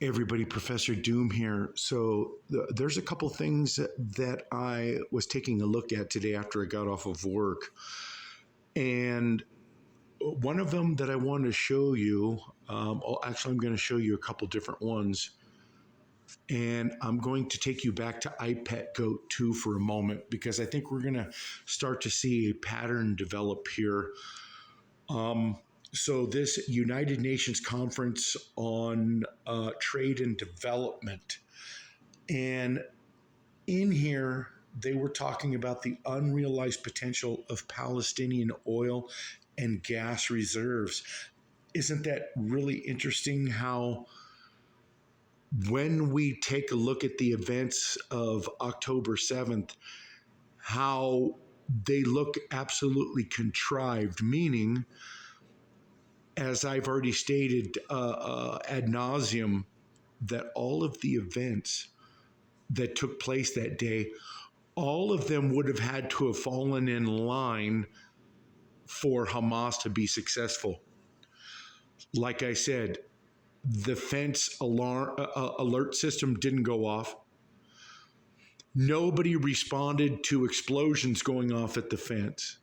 Hey everybody, Professor Doom here. So there's a couple things that I was taking a look at today after I got off of work. And one of them that I want to show you, actually I'm going to show you a couple different ones. And I'm going to take you back to iPet 2 for a moment because I think we're going to start to see a pattern develop here. So this United Nations conference on trade and development, and in here they were talking about the unrealized potential of Palestinian oil and gas reserves. Isn't that really interesting how when we take a look at the events of October 7th, how they look absolutely contrived, meaning, as I've already stated ad nauseum, that all of the events that took place that day, all of them would have had to have fallen in line for Hamas to be successful. Like I said, the fence alarm alert system didn't go off. Nobody responded to explosions going off at the fence.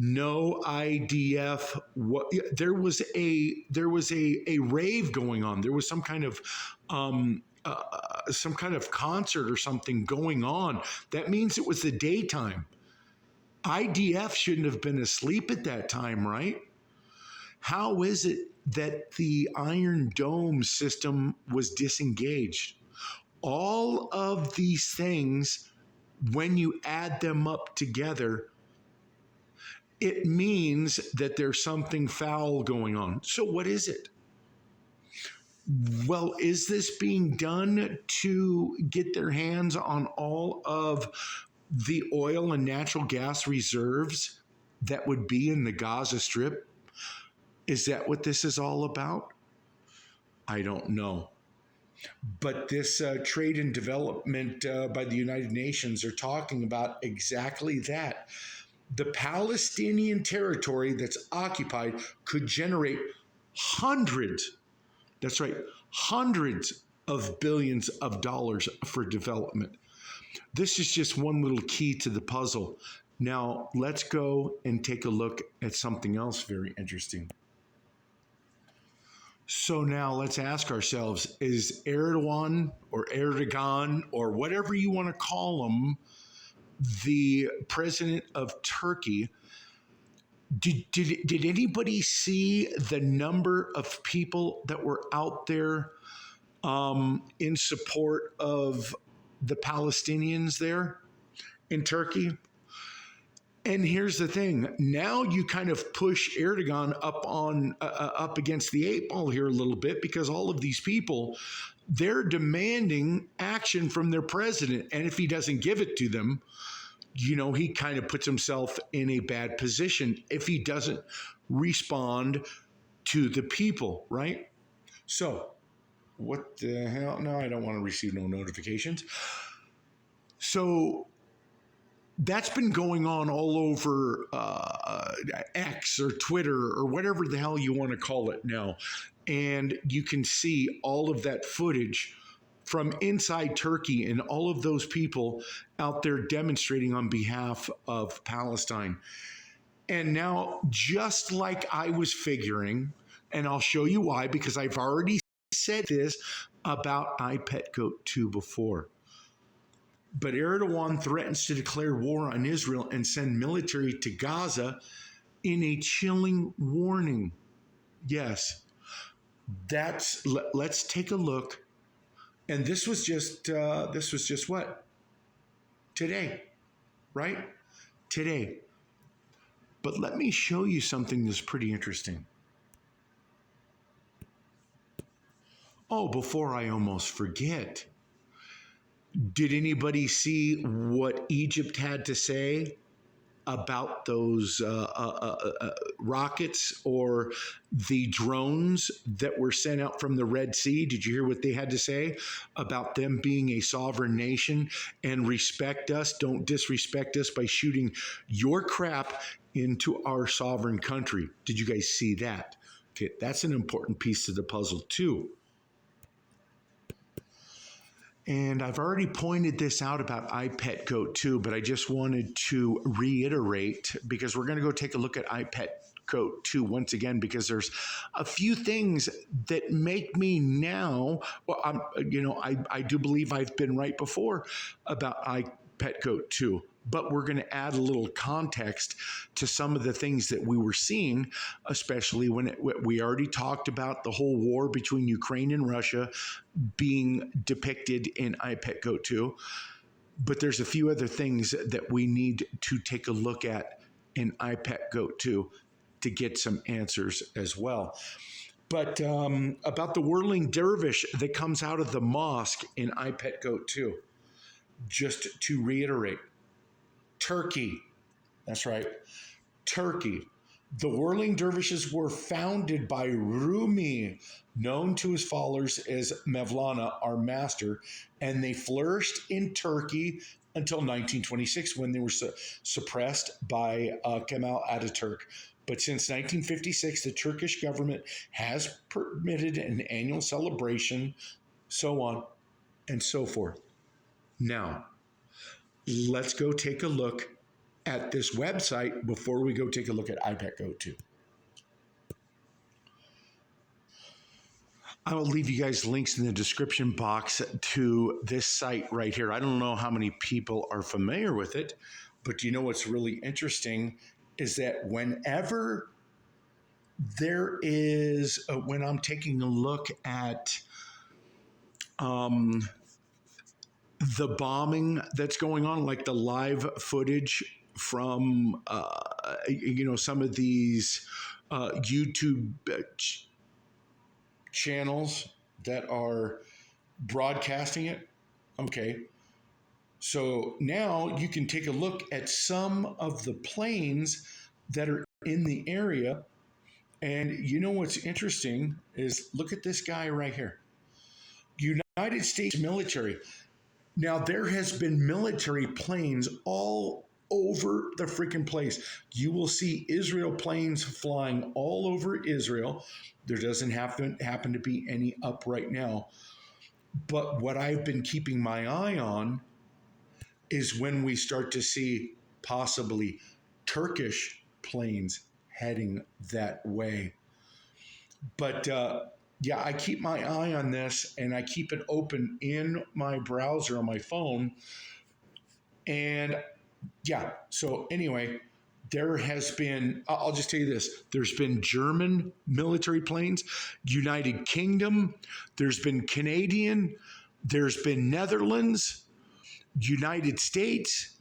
No IDF. There was a rave going on. There was some kind of concert or something going on. That means it was the daytime. IDF shouldn't have been asleep at that time, right? How is it that the Iron Dome system was disengaged? All of these things, when you add them up together, it means that there's something foul going on. So what is it? Well, is this being done to get their hands on all of the oil and natural gas reserves that would be in the Gaza Strip? Is that what this is all about? I don't know. But this trade and development by the United Nations are talking about exactly that. The Palestinian territory that's occupied could generate hundreds, that's right, hundreds of billions of dollars for development. This is just one little key to the puzzle. Now, let's go and take a look at something else very interesting. So now let's ask ourselves, is Erdogan or whatever you want to call him, the president of Turkey, did anybody see the number of people that were out there in support of the Palestinians there in Turkey? And here's the thing. Now you kind of push Erdogan up against the 8 ball here a little bit, because all of these people, they're demanding action from their president. And if he doesn't give it to them, he kind of puts himself in a bad position if he doesn't respond to the people, right? So what the hell? No, I don't want to receive no notifications. So that's been going on all over X or Twitter or whatever the hell you want to call it now. And you can see all of that footage from inside Turkey and all of those people out there demonstrating on behalf of Palestine. And now, just like I was figuring, and I'll show you why, because I've already said this about iPet 2 before. But Erdogan threatens to declare war on Israel and send military to Gaza in a chilling warning. Yes, let's take a look. And this was just what? Today, right? Today. But let me show you something that's pretty interesting. Oh, before I almost forget, did anybody see what Egypt had to say about those rockets or the drones that were sent out from the Red Sea? Did you hear what they had to say about them being a sovereign nation and respect us? Don't disrespect us by shooting your crap into our sovereign country. Did you guys see that? Okay, that's an important piece to the puzzle too. And I've already pointed this out about iPet Goat 2, but I just wanted to reiterate because we're going to go take a look at iPet Goat 2 once again, because there's a few things that make me now, well, I do believe I've been right before about iPet Goat 2, but we're going to add a little context to some of the things that we were seeing, especially when we already talked about the whole war between Ukraine and Russia being depicted in iPet Goat 2. But there's a few other things that we need to take a look at in iPet Goat 2 to get some answers as well. But about the whirling dervish that comes out of the mosque in iPet Goat 2, just to reiterate, Turkey, that's right, Turkey. The whirling dervishes were founded by Rumi, known to his followers as Mevlana, our master, and they flourished in Turkey until 1926 when they were suppressed by Kemal Ataturk. But since 1956, the Turkish government has permitted an annual celebration, so on and so forth. Now, let's go take a look at this website before we go take a look at iPet Goat 2. I will leave you guys links in the description box to this site right here. I don't know how many people are familiar with it, but you know what's really interesting is that whenever there is, when I'm taking a look at the bombing that's going on, like the live footage from, some of these YouTube channels that are broadcasting it. Okay. So now you can take a look at some of the planes that are in the area. And you know what's interesting is look at this guy right here. United States military. Now, there has been military planes all over the freaking place. You will see Israel planes flying all over Israel. There doesn't happen to be any up right now. But what I've been keeping my eye on is when we start to see possibly Turkish planes heading that way. But yeah, I keep my eye on this and I keep it open in my browser on my phone. And yeah, so anyway, there has been, I'll just tell you this, there's been German military planes, United Kingdom, there's been Canadian, there's been Netherlands, United States.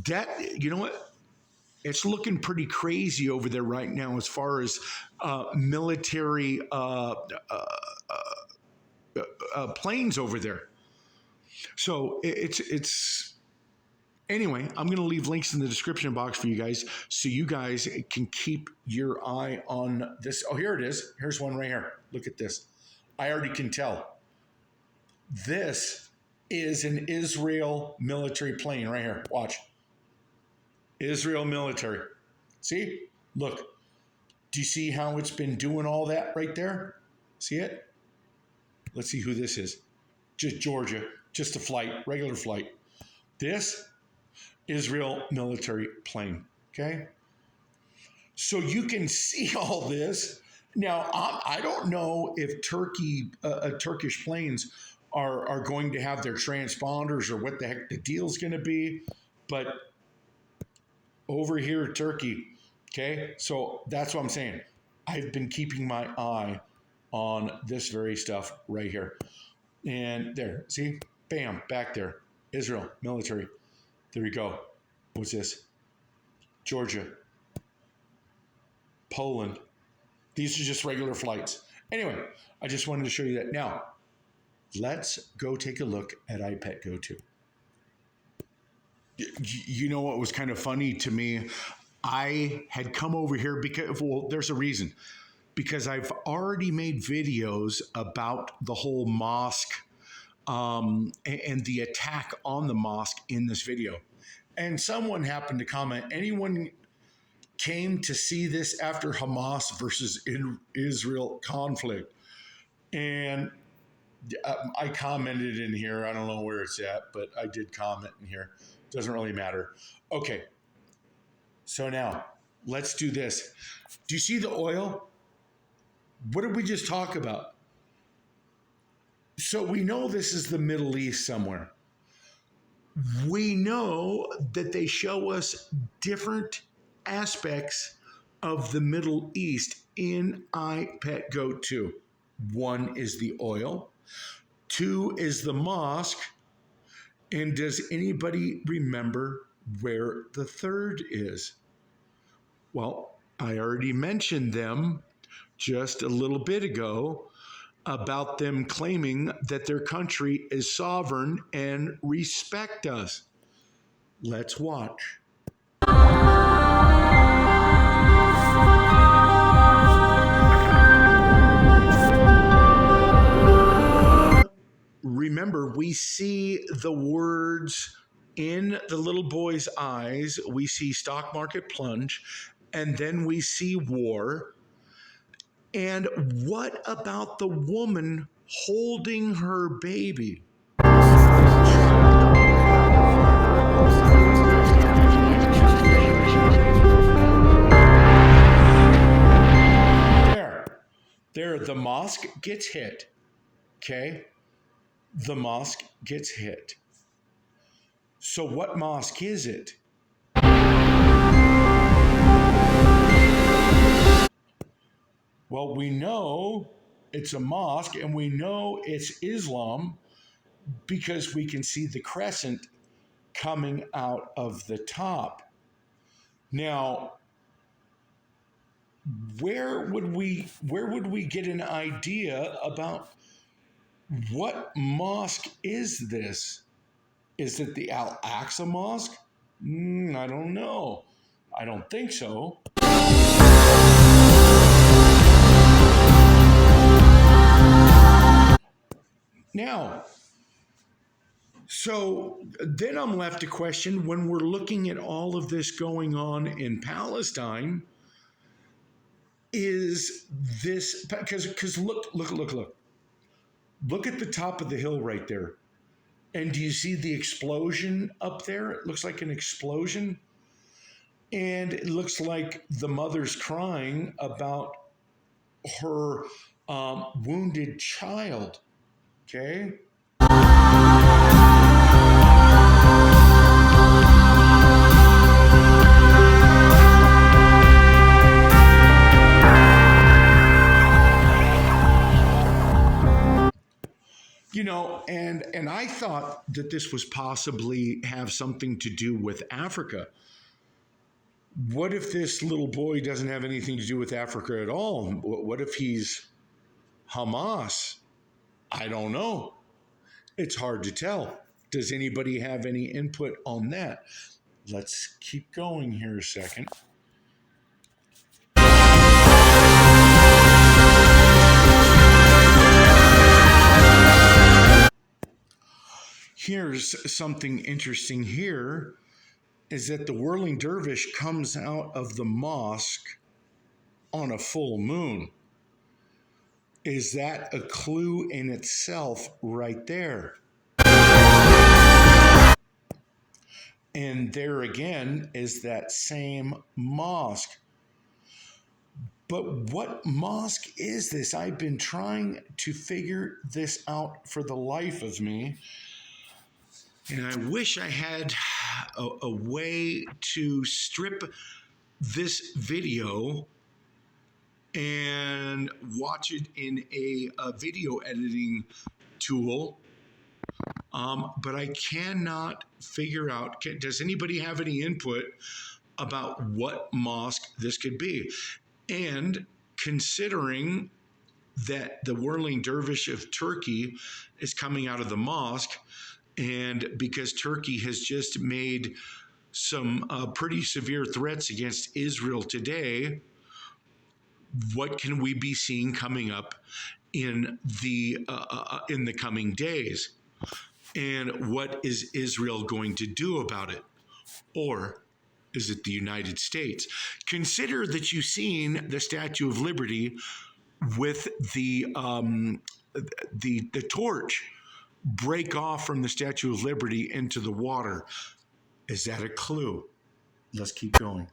That, you know what? It's looking pretty crazy over there right now as far as military planes over there. So it's anyway, I'm going to leave links in the description box for you guys so you guys can keep your eye on this. Oh, here it is. Here's one right here. Look at this. I already can tell. This is an Israel military plane right here. Watch. Israel military. See? Look. Do you see how it's been doing all that right there? See it? Let's see who this is. Just Georgia. Just a flight. Regular flight. This, Israel military plane. Okay? So you can see all this. Now, I don't know if Turkish planes are going to have their transponders or what the heck the deal's going to be. But over here, Turkey, okay? So that's what I'm saying. I've been keeping my eye on this very stuff right here. And there, see? Bam, back there. Israel, military. There we go. What's this? Georgia. Poland. These are just regular flights. Anyway, I just wanted to show you that. Now, let's go take a look at iPet Go 2. You know what was kind of funny to me? I had come over here because, well, there's a reason. Because I've already made videos about the whole mosque and the attack on the mosque in this video. And someone happened to comment, anyone came to see this after Hamas versus Israel conflict? And I commented in here. I don't know where it's at, but I did comment in here. Doesn't really matter. Okay. So now let's do this. Do you see the oil? What did we just talk about? So we know this is the Middle East somewhere. We know that they show us different aspects of the Middle East in I Pet Goat 2. One is the oil, two is the mosque, and does anybody remember where the third is? Well, I already mentioned them just a little bit ago about them claiming that their country is sovereign and respect us. Let's watch. Remember, we see the words in the little boy's eyes. We see stock market plunge, and then we see war. And what about the woman holding her baby? There, the mosque gets hit. Okay? The mosque gets hit. So what mosque is it? Well, we know it's a mosque and we know it's Islam because we can see the crescent coming out of the top. Now, where would we get an idea about what mosque is this? Is it the Al-Aqsa Mosque? I don't know. I don't think so. Now, so then I'm left to question, when we're looking at all of this going on in Palestine, is this, because look at the top of the hill right there. And do you see the explosion up there? It looks like an explosion. And it looks like the mother's crying about her wounded child. Okay? You know, and I thought that this was possibly have something to do with Africa. What if this little boy doesn't have anything to do with Africa at all? What if he's Hamas? I don't know. It's hard to tell. Does anybody have any input on that? Let's keep going here a second. Here's something interesting here, is that the whirling dervish comes out of the mosque on a full moon. Is that a clue in itself right there? And there again is that same mosque. But what mosque is this? I've been trying to figure this out for the life of me. And I wish I had a way to strip this video and watch it in a video editing tool. But I cannot figure out, does anybody have any input about what mosque this could be? And considering that the whirling dervish of Turkey is coming out of the mosque, and because Turkey has just made some pretty severe threats against Israel today, what can we be seeing coming up in the coming days? And what is Israel going to do about it? Or is it the United States? Consider that you've seen the Statue of Liberty with the the torch break off from the Statue of Liberty into the water. Is that a clue? Let's keep going.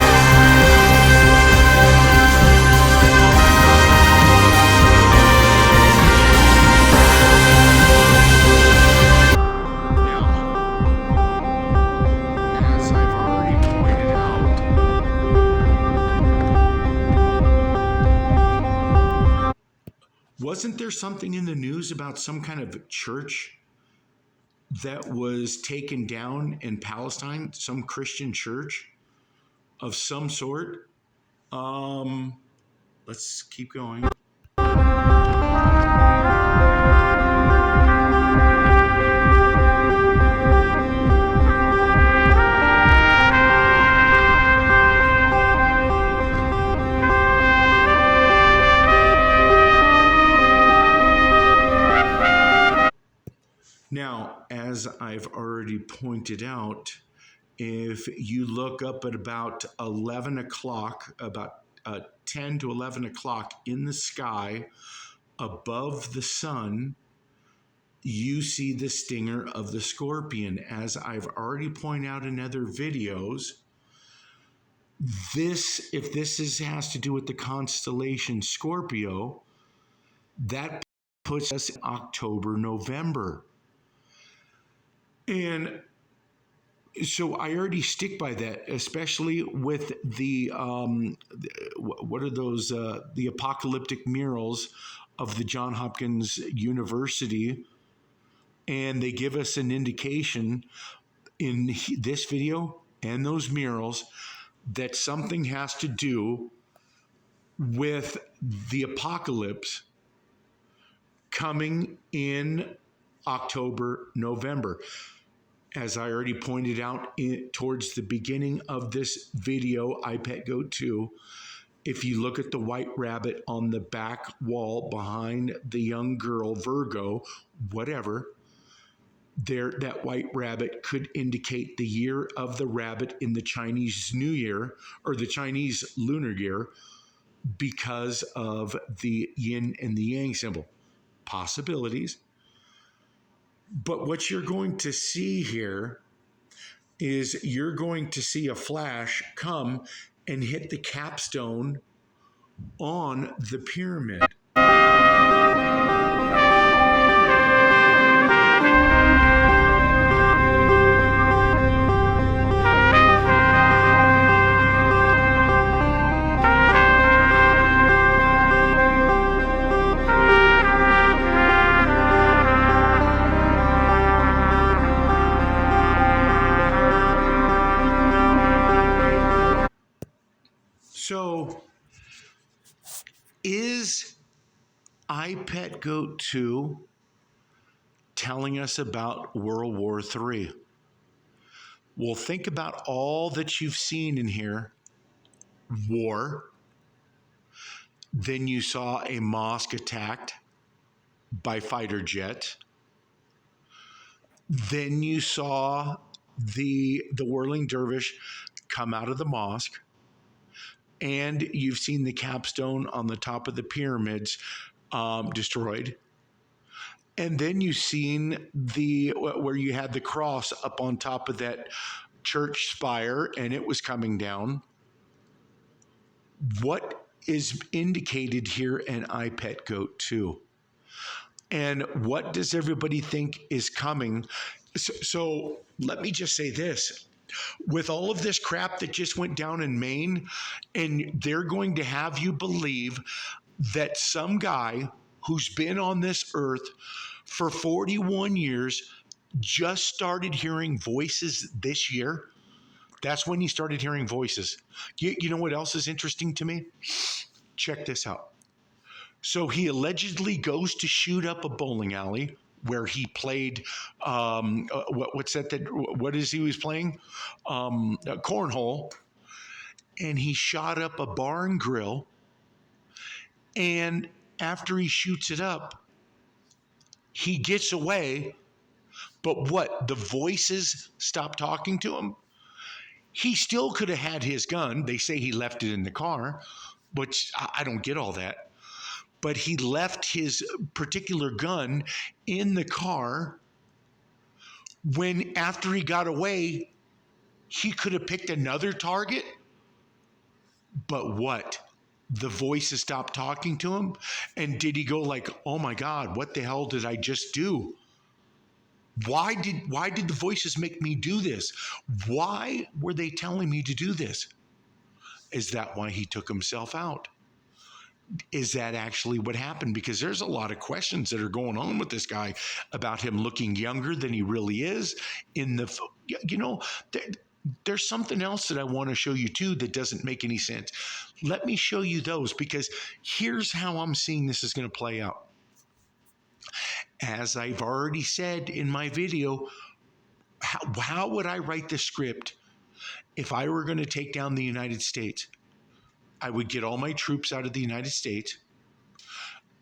Wasn't there something in the news about some kind of church that was taken down in Palestine? Some Christian church of some sort? Let's keep going. Now, as I've already pointed out, if you look up at about 11 o'clock, about 10 to 11 o'clock in the sky above the sun, you see the stinger of the scorpion. As I've already pointed out in other videos, if this has to do with the constellation Scorpio, that puts us in October, November. And so I already stick by that, especially with the what are those the apocalyptic murals of the Johns Hopkins University, and they give us an indication in this video and those murals that something has to do with the apocalypse coming in October, November. As I already pointed out towards the beginning of this video, iPet Goat 2, if you look at the white rabbit on the back wall behind the young girl, Virgo, whatever, that white rabbit could indicate the year of the rabbit in the Chinese New Year or the Chinese lunar year because of the yin and the yang symbol. Possibilities. But what you're going to see here is you're going to see a flash come and hit the capstone on the pyramid. So, is iPet Goat 2 telling us about World War III? Well, think about all that you've seen in here. War. Then you saw a mosque attacked by fighter jets. Then you saw the whirling dervish come out of the mosque. And you've seen the capstone on the top of the pyramids destroyed. And then you've seen where you had the cross up on top of that church spire and it was coming down. What is indicated here in iPet Goat 2? And what does everybody think is coming? So let me just say this. With all of this crap that just went down in Maine, and they're going to have you believe that some guy who's been on this earth for 41 years just started hearing voices this year. That's when he started hearing voices. You know what else is interesting to me? Check this out. So he allegedly goes to shoot up a bowling alley where he played, what is he was playing? Cornhole. And he shot up a bar and grill. And after he shoots it up, he gets away. But what? The voices stop talking to him? He still could have had his gun. They say he left it in the car, which I don't get all that. but he left his particular gun in the car when, after he got away, he could have picked another target. But what? The voices stopped talking to him? And did he go like, oh my God, what the hell did I just do? Why did the voices make me do this? Why were they telling me to do this? Is that why he took himself out? Is that actually what happened? Because there's a lot of questions that are going on with this guy about him looking younger than he really is. There's something else that I want to show you too that doesn't make any sense. Let me show you those, because here's how I'm seeing this is going to play out. As I've already said in my video, how would I write the script if I were going to take down the United States? I would get all my troops out of the United States.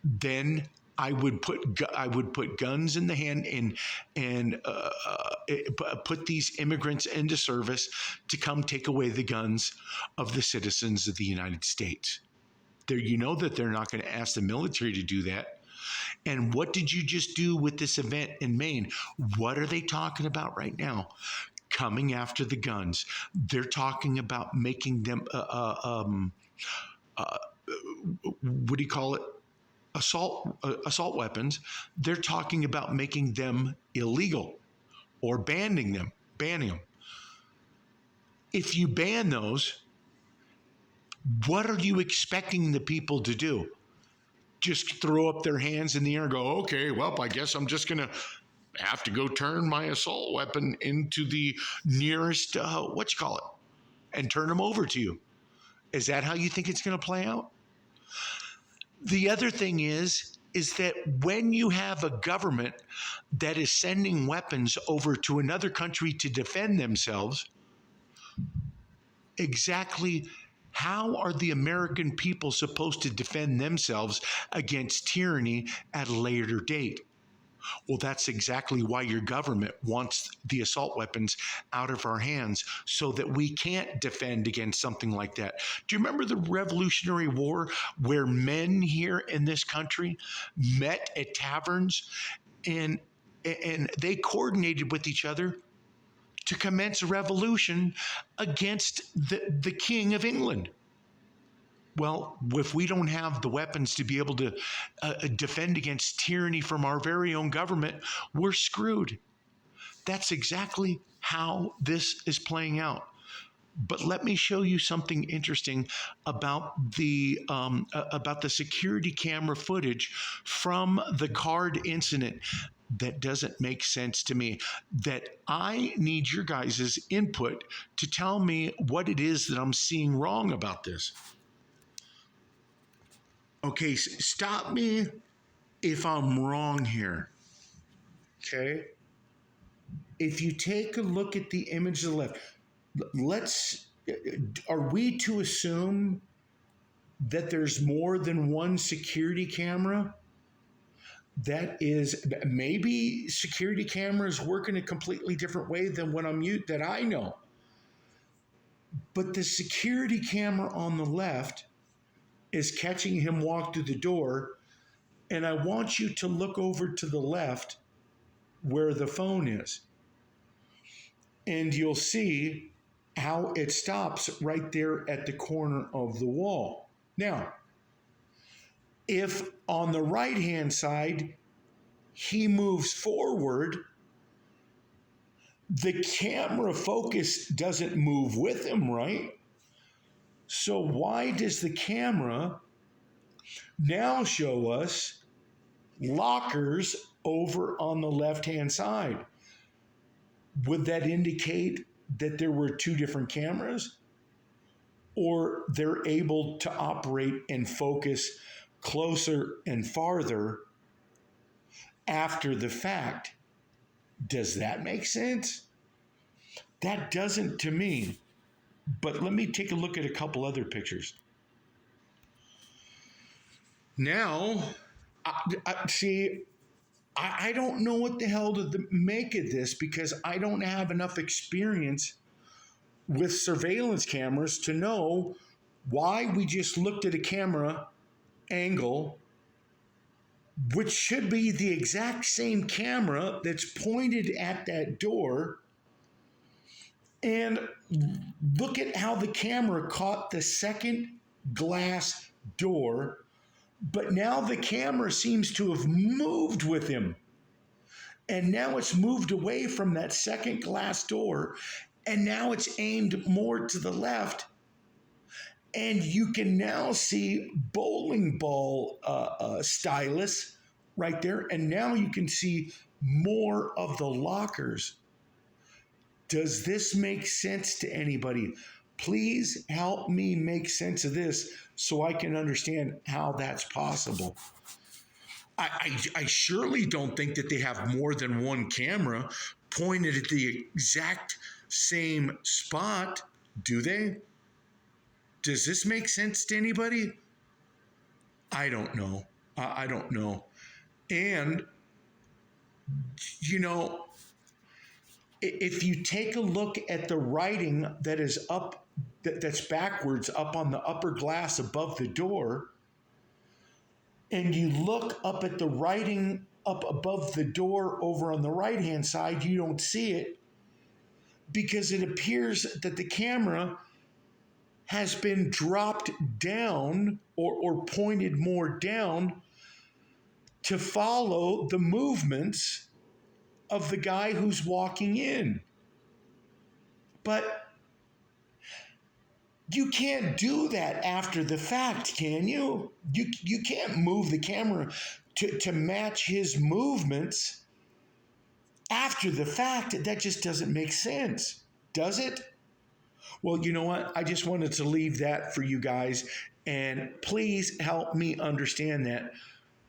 Then I would put guns in the hand and put these immigrants into service to come take away the guns of the citizens of the United States. You know that they're not going to ask the military to do that. And what did you just do with this event in Maine? What are they talking about right now? Coming after the guns. They're talking about making them, what do you call it? Assault weapons. They're talking about making them illegal or banning them. If you ban those, what are you expecting the people to do? Just throw up their hands in the air and go, okay, well, I guess I'm just going to have to go turn my assault weapon into the nearest, and turn them over to you. Is that how you think it's going to play out? The other thing is that when you have a government that is sending weapons over to another country to defend themselves, exactly how are the American people supposed to defend themselves against tyranny at a later date? Well, that's exactly why your government wants the assault weapons out of our hands, so that we can't defend against something like that. Do you remember the Revolutionary War, where men here in this country met at taverns and they coordinated with each other to commence a revolution against the King of England? Well, if we don't have the weapons to be able to defend against tyranny from our very own government, we're screwed. That's exactly how this is playing out. But let me show you something interesting about the security camera footage from the card incident that doesn't make sense to me, that I need your guys' input to tell me what it is that I'm seeing wrong about this. Okay, stop me if I'm wrong here. Okay? If you take a look at the image to the left, are we to assume that there's more than one security camera? That is, maybe security cameras work in a completely different way than what that I know. But the security camera on the left is catching him walk through the door, and I want you to look over to the left where the phone is. And you'll see how it stops right there at the corner of the wall. Now, if on the right-hand side he moves forward, the camera focus doesn't move with him, right? So why does the camera now show us lockers over on the left-hand side? Would that indicate that there were two different cameras? Or they're able to operate and focus closer and farther after the fact? Does that make sense? That doesn't to me. But let me take a look at a couple other pictures. Now, I don't know what the hell to make of this, because I don't have enough experience with surveillance cameras to know why we just looked at a camera angle which should be the exact same camera that's pointed at that door. And look at how the camera caught the second glass door, but now the camera seems to have moved with him. And now it's moved away from that second glass door, and now it's aimed more to the left. And you can now see bowling ball stylus right there. And now you can see more of the lockers. Does this make sense to anybody? Please help me make sense of this so I can understand how that's possible. I surely don't think that they have more than one camera pointed at the exact same spot, do they? Does this make sense to anybody? I don't know. I don't know. And, you know, if you take a look at the writing that is up, that's backwards up on the upper glass above the door, and you look up at the writing up above the door over on the right-hand side, you don't see it because it appears that the camera has been dropped down or pointed more down to follow the movements of the guy who's walking in. But you can't do that after the fact, can you? You can't move the camera to match his movements after the fact. That just doesn't make sense, does it? Well, you know what? I just wanted to leave that for you guys, and please help me understand that.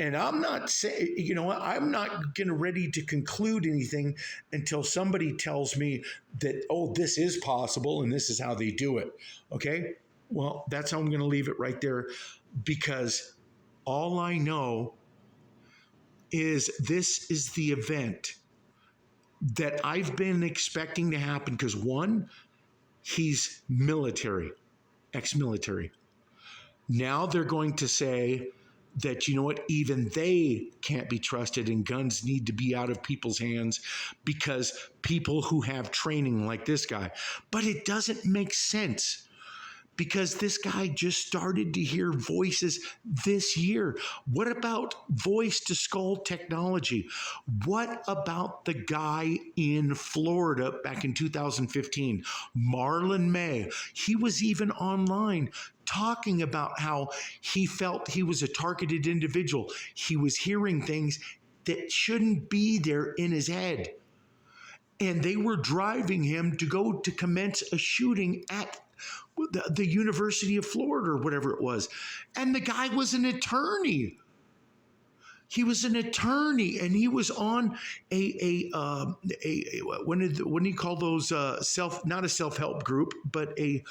And I'm not saying, you know what, I'm not getting ready to conclude anything until somebody tells me that, oh, this is possible and this is how they do it. Okay? Well, that's how I'm going to leave it right there, because all I know is this is the event that I've been expecting to happen, because one, he's military, ex-military. Now they're going to say that, you know what, even they can't be trusted and guns need to be out of people's hands because people who have training like this guy. But it doesn't make sense, because this guy just started to hear voices this year. What about voice to skull technology? What about the guy in Florida back in 2015, Marlon May? He was even online talking about how he felt he was a targeted individual. He was hearing things that shouldn't be there in his head. And they were driving him to go to commence a shooting at the University of Florida or whatever it was. And the guy was an attorney. He was an attorney, and he was on what do you call those, not a self-help group, but a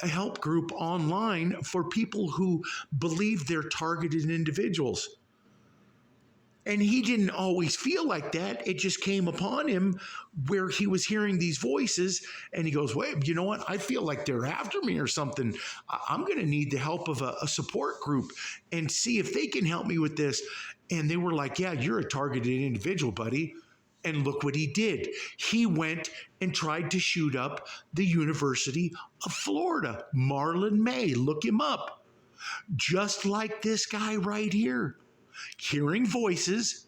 help group online for people who believe they're targeted individuals. And he didn't always feel like that. It just came upon him where he was hearing these voices, and he goes, wait, you know what? I feel like they're after me or something. I'm going to need the help of a support group and see if they can help me with this. And they were like, yeah, you're a targeted individual, buddy. And look what he did. He went and tried to shoot up the University of Florida. Marlon May, look him up. Just like this guy right here. Hearing voices.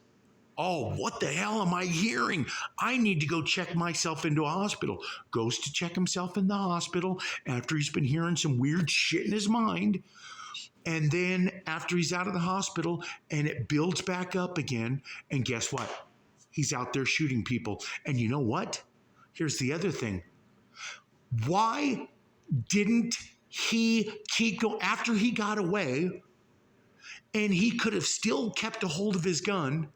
Oh, what the hell am I hearing? I need to go check myself into a hospital. Goes to check himself in the hospital after he's been hearing some weird shit in his mind. And then after he's out of the hospital and it builds back up again, and guess what? He's out there shooting people. And you know what? Here's the other thing. Why didn't he keep going after he got away? And he could have still kept a hold of his gun.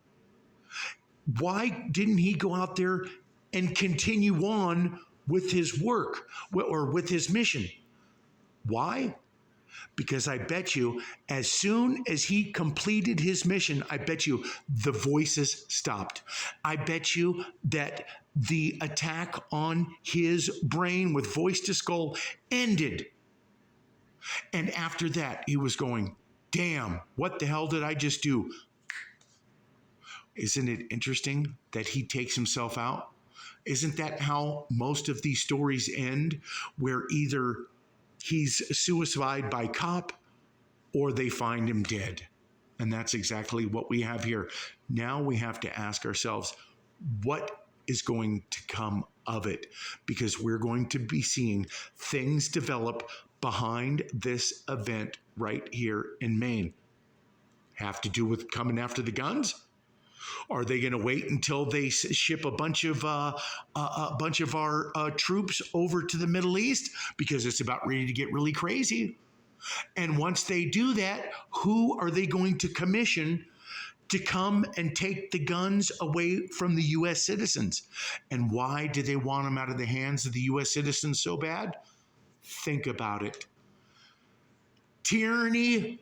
Why didn't he go out there and continue on with his work or with his mission? Why? Because I bet you, as soon as he completed his mission, I bet you the voices stopped. I bet you that the attack on his brain with voice to skull ended. And after that, he was going, damn, what the hell did I just do? Isn't it interesting that he takes himself out? Isn't that how most of these stories end? Where either he's suicided by cop or they find him dead. And that's exactly what we have here. Now we have to ask ourselves, what is going to come of it? Because we're going to be seeing things develop behind this event right here in Maine. Have to do with coming after the guns? Are they going to wait until they ship a bunch of our troops over to the Middle East because it's about ready to get really crazy? And once they do that, who are they going to commission to come and take the guns away from the U.S. citizens? And why do they want them out of the hands of the U.S. citizens so bad? Think about it. Tyranny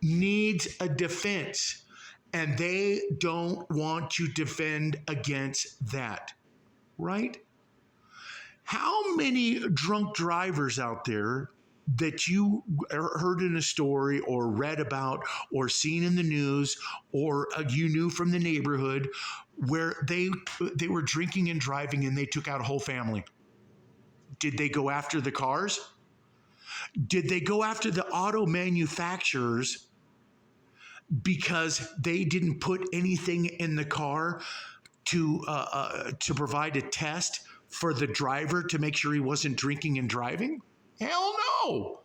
needs a defense, and they don't want to defend against that, right? How many drunk drivers out there that you heard in a story or read about or seen in the news or you knew from the neighborhood where they were drinking and driving and they took out a whole family? Did they go after the cars? Did they go after the auto manufacturers because they didn't put anything in the car to provide a test for the driver to make sure he wasn't drinking and driving? Hell no.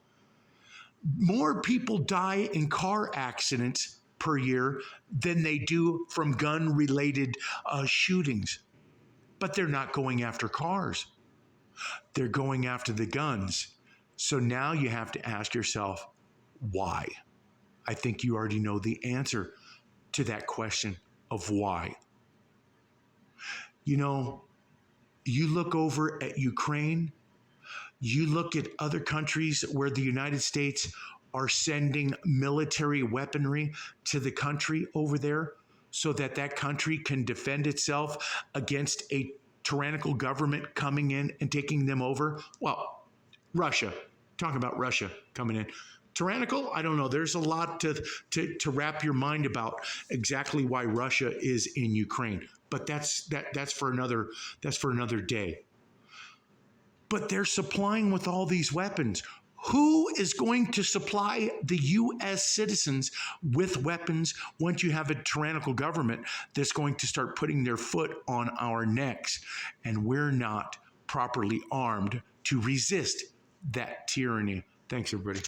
More people die in car accidents per year than they do from gun-related shootings. But they're not going after cars. They're going after the guns. So now you have to ask yourself, why? I think you already know the answer to that question of why. You know, you look over at Ukraine, you look at other countries where the United States are sending military weaponry to the country over there so that that country can defend itself against a tyrannical government coming in and taking them over. Well, Russia, talking about Russia coming in. Tyrannical? I don't know. There's a lot to wrap your mind about exactly why Russia is in Ukraine. But that's for another day. But they're supplying with all these weapons. Who is going to supply the U.S. citizens with weapons once you have a tyrannical government that's going to start putting their foot on our necks and we're not properly armed to resist that tyranny? Thanks, everybody.